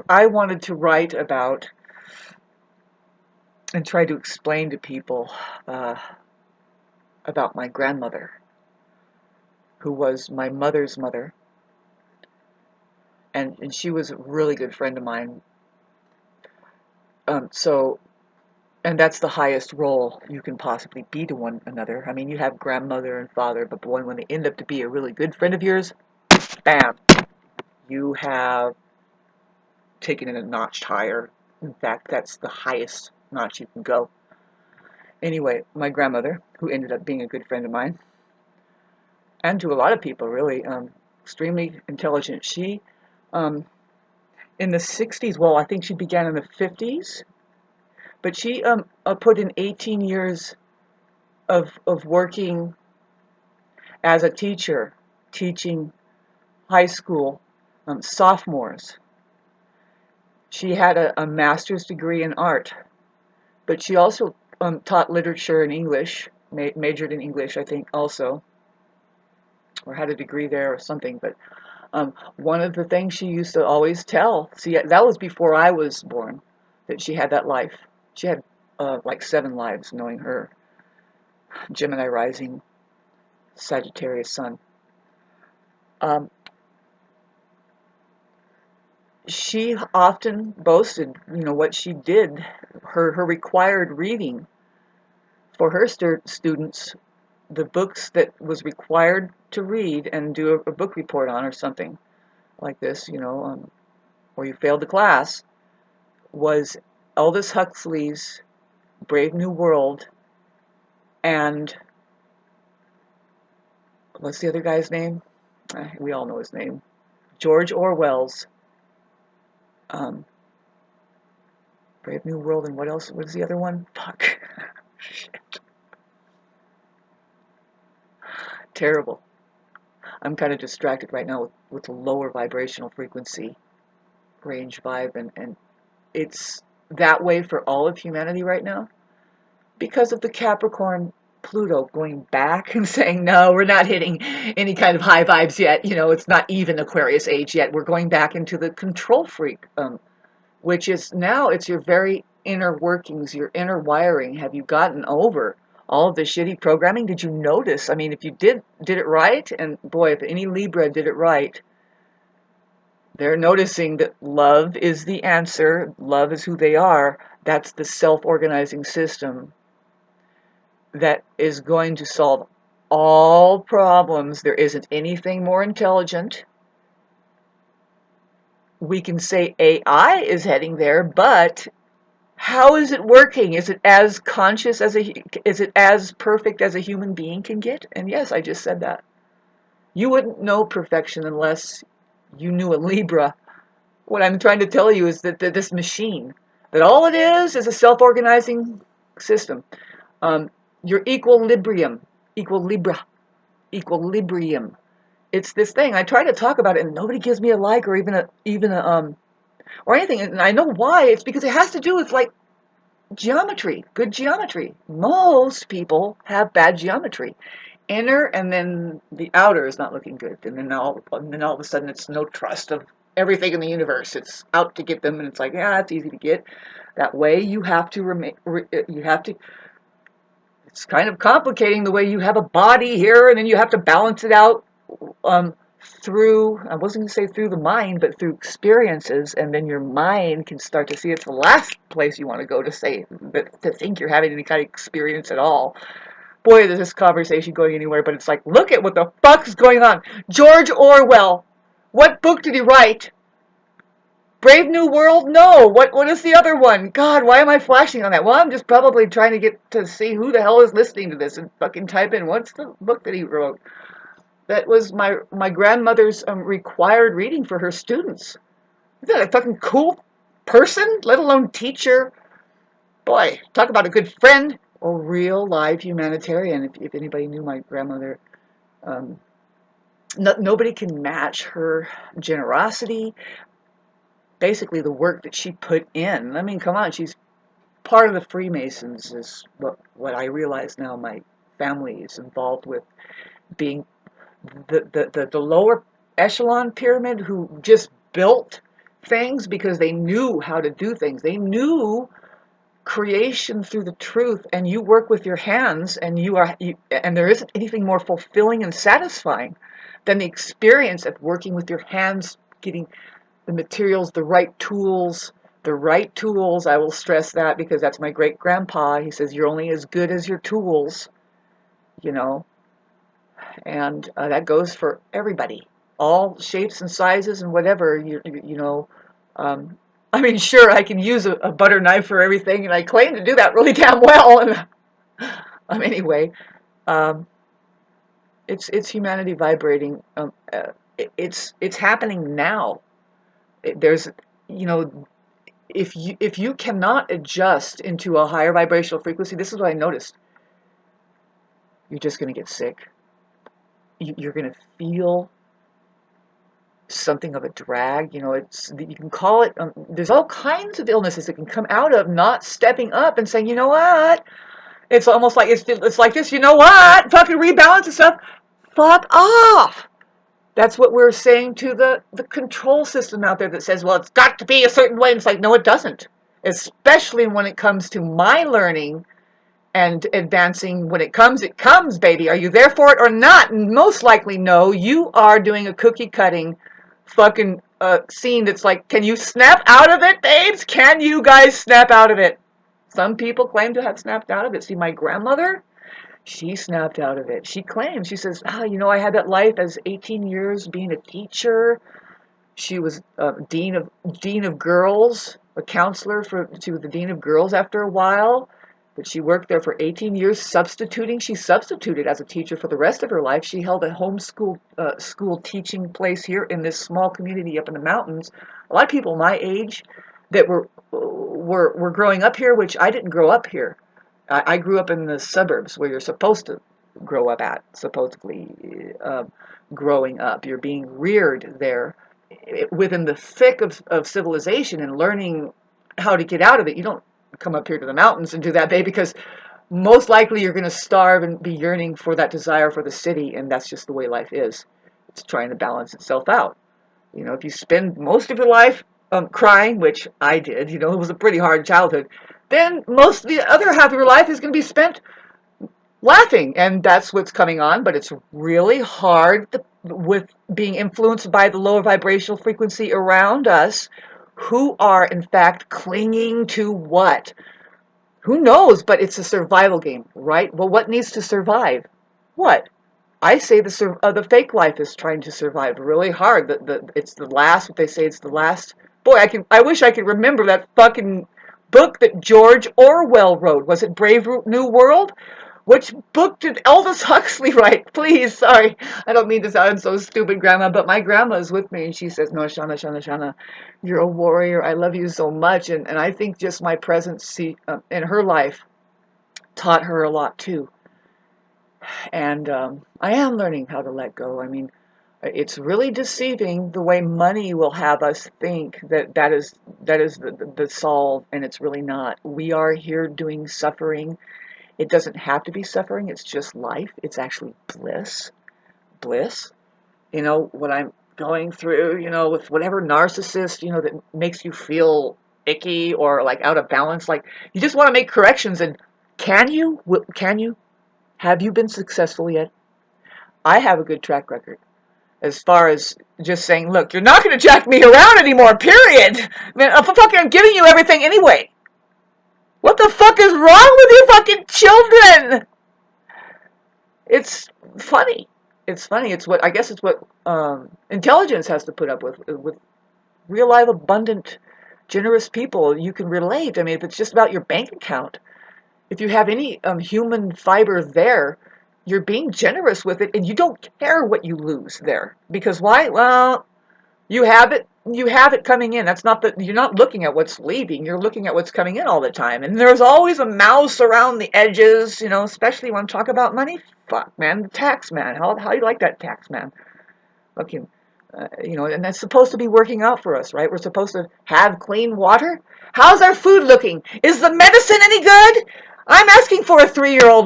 I wanted to write about and try to explain to people uh, about my grandmother, who was my mother's mother, and she was a really good friend of mine. So, and that's the highest role you can possibly be to one another. I mean, you have grandmother and father, but boy, when they end up to be a really good friend of yours, bam, you have taken it a notch higher. In fact, that's the highest notch you can go. Anyway, my grandmother, who ended up being a good friend of mine, and to a lot of people, really, extremely intelligent. She, um, in the 60s, well, I think she began in the 50s, but she put in 18 years of working as a teacher, teaching high school sophomores. She had a master's degree in art, but she also taught literature and English, majored in English, I think, also, or had a degree there or something. But one of the things she used to always tell, see, that was before I was born, that she had that life. She had like 7 lives, knowing her. Gemini rising, Sagittarius sun. Um, she often boasted, what she did, her required reading for her students, the books that was required to read and do a book report on or something like this, or you failed the class, was Aldous Huxley's Brave New World and what's the other guy's name? We all know his name. George Orwell's um, Brave New World, and what else? What is the other one? Fuck. Shit. Terrible. I'm kind of distracted right now with the lower vibrational frequency range vibe, and it's that way for all of humanity right now because of the Capricorn Pluto going back and saying, no, we're not hitting any kind of high vibes yet. It's not even Aquarius age yet. We're going back into the control freak, which is now it's your very inner workings, your inner wiring. Have you gotten over all of the shitty programming? Did you notice? I mean, if you did it right, and boy, if any Libra did it right, they're noticing that love is the answer. Love is who they are. That's the self-organizing system that is going to solve all problems. There isn't anything more intelligent. We can say AI is heading there, but how is it working? Is it as conscious is it as perfect as a human being can get? And yes, I just said that. You wouldn't know perfection unless you knew a Libra. What I'm trying to tell you is that this machine, that all it is a self-organizing system. Um, your equilibrium. It's this thing. I try to talk about it, and nobody gives me a like or even a or anything. And I know why. It's because it has to do with like geometry, good geometry. Most people have bad geometry. Inner and then the outer is not looking good. And then all of a sudden it's no trust of everything in the universe. It's out to get them, and it's like, yeah, it's easy to get. That way you have to it's kind of complicating the way you have a body here, and then you have to balance it out um, through, I wasn't going to say through the mind, but through experiences, and then your mind can start to see it's the last place you want to go to say, but to think you're having any kind of experience at all. Boy, is this conversation going anywhere, but it's like, look at what the fuck is going on. George Orwell, what book did he write? Brave New World? No. What is the other one? God, why am I flashing on that? Well, I'm just probably trying to get to see who the hell is listening to this and fucking type in what's the book that he wrote. That was my grandmother's required reading for her students. Isn't that a fucking cool person, let alone teacher? Boy, talk about a good friend or real live humanitarian. If anybody knew my grandmother, um, nobody can match her generosity. Basically, the work that she put in. I mean, come on, she's part of the Freemasons. Is what I realize now. My family is involved with being the lower echelon pyramid who just built things because they knew how to do things. They knew creation through the truth, and you work with your hands, and and there isn't anything more fulfilling and satisfying than the experience of working with your hands, getting the materials, the right tools. The right tools, I will stress that because that's my great grandpa. He says you're only as good as your tools, you know, and that goes for everybody, all shapes and sizes and whatever. You know, um, I mean, sure, I can use a butter knife for everything, and I claim to do that really damn well. And anyway, um, it's humanity vibrating. It's happening now. There's, you know, if you cannot adjust into a higher vibrational frequency, this is what I noticed. You're just going to get sick. You're going to feel something of a drag. You know, you can call it. There's all kinds of illnesses that can come out of not stepping up and saying, you know what? It's almost like it's like this. You know what? Fucking rebalance and stuff. Fuck off. That's what we're saying to the control system out there that says, well, it's got to be a certain way. And it's like, no, it doesn't. Especially when it comes to my learning and advancing. When it comes, baby. Are you there for it or not? And most likely, no. You are doing a cookie cutting fucking scene that's like, can you snap out of it, babes? Can you guys snap out of it? Some people claim to have snapped out of it. See, my grandmother, she snapped out of it. She claims, she says, you know, I had that life as 18 years being a teacher. She was dean of girls, a counselor she was the dean of girls after a while. But she worked there for 18 years substituting. She substituted as a teacher for the rest of her life. She held a homeschool school teaching place here in this small community up in the mountains. A lot of people my age that were growing up here, which I didn't grow up here. I grew up in the suburbs where you're supposed to grow up at, supposedly growing up. You're being reared there within the thick of civilization and learning how to get out of it. You don't come up here to the mountains and do that, babe, because most likely you're going to starve and be yearning for that desire for the city, and that's just the way life is. It's trying to balance itself out. You know, if you spend most of your life crying, which I did, you know, it was a pretty hard childhood, then most of the other half of your life is going to be spent laughing, and that's what's coming on. But it's really hard with being influenced by the lower vibrational frequency around us, who are in fact clinging to what? Who knows? But it's a survival game, right? Well, what needs to survive? What? I say the fake life is trying to survive really hard. It's the last. What they say, it's the last. Boy, I wish I could remember that fucking book that George Orwell wrote. Was it Brave New World? Which book did Aldous Huxley write? Please, sorry. I don't mean to sound so stupid, Grandma, but my grandma is with me, and she says, no, Shauna, you're a warrior. I love you so much. And I think just my presence in her life taught her a lot, too. And I am learning how to let go. I mean, it's really deceiving the way money will have us think that is the solve, and it's really not. We are here doing suffering. It doesn't have to be suffering. It's just life. It's actually bliss. Bliss. You know, what I'm going through, you know, with whatever narcissist, you know, that makes you feel icky or like out of balance. Like, you just want to make corrections. And can you? Have you been successful yet? I have a good track record. As far as just saying, look, you're not going to jack me around anymore, period. I mean, I'm giving you everything anyway. What the fuck is wrong with you fucking children? It's funny. It's funny. It's what, I guess it's what intelligence has to put up with real life, abundant, generous people. You can relate. I mean, if it's just about your bank account, if you have any human fiber there, you're being generous with it, and you don't care what you lose there. Because why? Well, you have it coming in. That's not you're not looking at what's leaving. You're looking at what's coming in all the time. And there's always a mouse around the edges, you know, especially when I talk about money. Fuck, man, the tax man. How do you like that tax man? Fucking, you know, and that's supposed to be working out for us, right? We're supposed to have clean water. How's our food looking? Is the medicine any good? I'm asking for a 3-year-old